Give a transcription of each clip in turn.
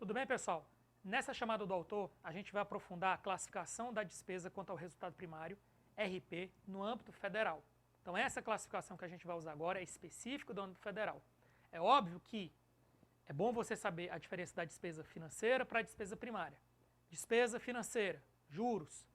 Tudo bem, pessoal? Nessa chamada do autor, a gente vai aprofundar a classificação da despesa quanto ao resultado primário, RP, no âmbito federal. Então essa classificação que a gente vai usar agora é específica do âmbito federal. É óbvio que é bom você saber a diferença da despesa financeira para a despesa primária. Despesa financeira, juros,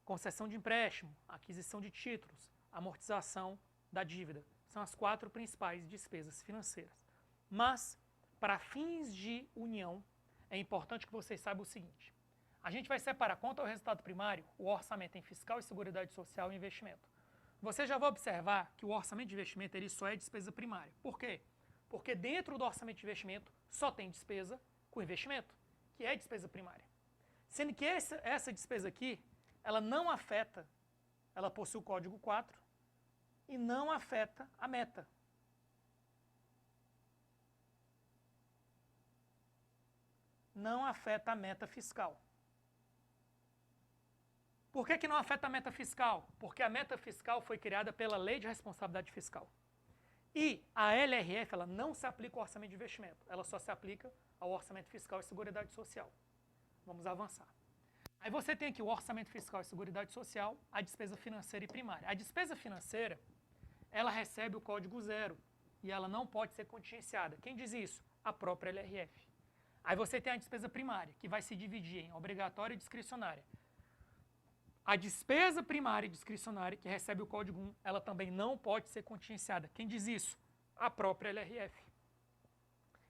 concessão de empréstimo, aquisição de títulos, amortização da dívida. São as 4 principais despesas financeiras. Mas, para fins de união, é importante que vocês saibam o seguinte. A gente vai separar quanto ao resultado primário, o orçamento em fiscal e seguridade social e investimento. Você já vai observar que o orçamento de investimento ele só é despesa primária. Por quê? Porque dentro do orçamento de investimento só tem despesa com investimento, que é despesa primária. Sendo que essa despesa aqui, ela não afeta, ela possui o código 4 e não afeta a meta. Não afeta a meta fiscal. Por que não afeta a meta fiscal? Porque a meta fiscal foi criada pela Lei de Responsabilidade Fiscal. E a LRF ela não se aplica ao orçamento de investimento, ela só se aplica ao orçamento fiscal e seguridade social. Vamos avançar. Aí você tem aqui o orçamento fiscal e seguridade social, a despesa financeira e primária. A despesa financeira, ela recebe o código 0 e ela não pode ser contingenciada. Quem diz isso? A própria LRF. Aí você tem a despesa primária, que vai se dividir em obrigatória e discricionária. A despesa primária e discricionária, que recebe o código 1, ela também não pode ser contingenciada. Quem diz isso? A própria LRF.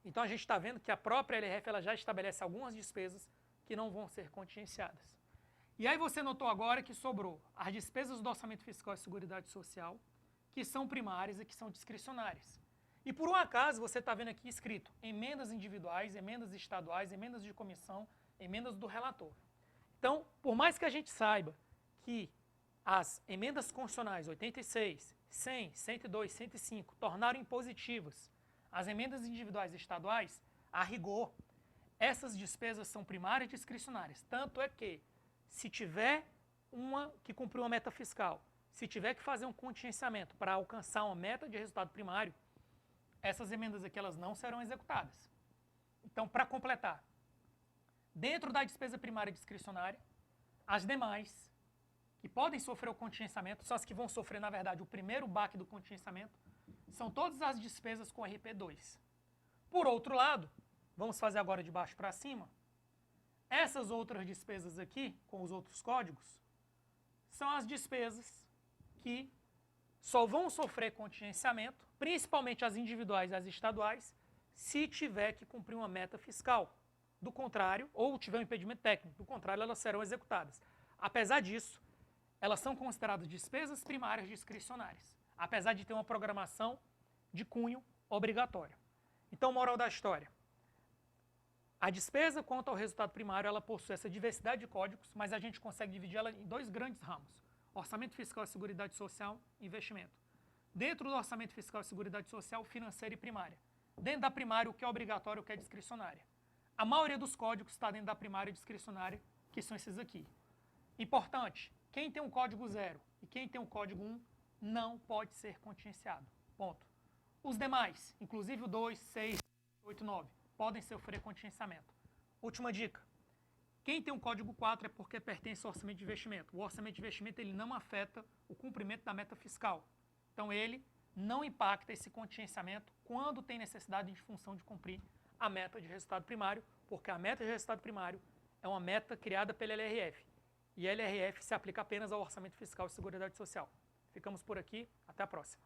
Então a gente está vendo que a própria LRF ela já estabelece algumas despesas que não vão ser contingenciadas. E aí você notou agora que sobrou as despesas do orçamento fiscal e seguridade social, que são primárias e que são discricionárias. E por um acaso você está vendo aqui escrito emendas individuais, emendas estaduais, emendas de comissão, emendas do relator. Então, por mais que a gente saiba que as emendas constitucionais 86, 100, 102, 105 tornaram impositivas as emendas individuais e estaduais, a rigor, essas despesas são primárias e discricionárias. Tanto é que, se tiver uma que cumpriu uma meta fiscal, se tiver que fazer um contingenciamento para alcançar uma meta de resultado primário, essas emendas aqui elas não serão executadas. Então, para completar, dentro da despesa primária discricionária, as demais, que podem sofrer o contingenciamento, só as que vão sofrer, na verdade, o primeiro baque do contingenciamento, são todas as despesas com RP2. Por outro lado, vamos fazer agora de baixo para cima, essas outras despesas aqui, com os outros códigos, são as despesas que só vão sofrer contingenciamento, principalmente as individuais e as estaduais, se tiver que cumprir uma meta fiscal. Do contrário, ou tiver um impedimento técnico, do contrário, elas serão executadas. Apesar disso, elas são consideradas despesas primárias discricionárias, apesar de ter uma programação de cunho obrigatório. Então, moral da história. A despesa quanto ao resultado primário, ela possui essa diversidade de códigos, mas a gente consegue dividir ela em 2 grandes ramos. Orçamento fiscal e seguridade social e investimento. Dentro do orçamento fiscal e seguridade social, financeira e primária. Dentro da primária, o que é obrigatório e o que é discricionária. A maioria dos códigos está dentro da primária e discricionária, que são esses aqui. Importante, quem tem um código 0 e quem tem um código 1 não pode ser contingenciado. Ponto. Os demais, inclusive o 2, 6, 8, 9, podem sofrer contingenciamento. Última dica. Quem tem um código 4 é porque pertence ao orçamento de investimento. O orçamento de investimento ele não afeta o cumprimento da meta fiscal. Então ele não impacta esse contingenciamento quando tem necessidade em função de cumprir a meta de resultado primário, porque a meta de resultado primário é uma meta criada pela LRF. E a LRF se aplica apenas ao orçamento fiscal e seguridade social. Ficamos por aqui, até a próxima.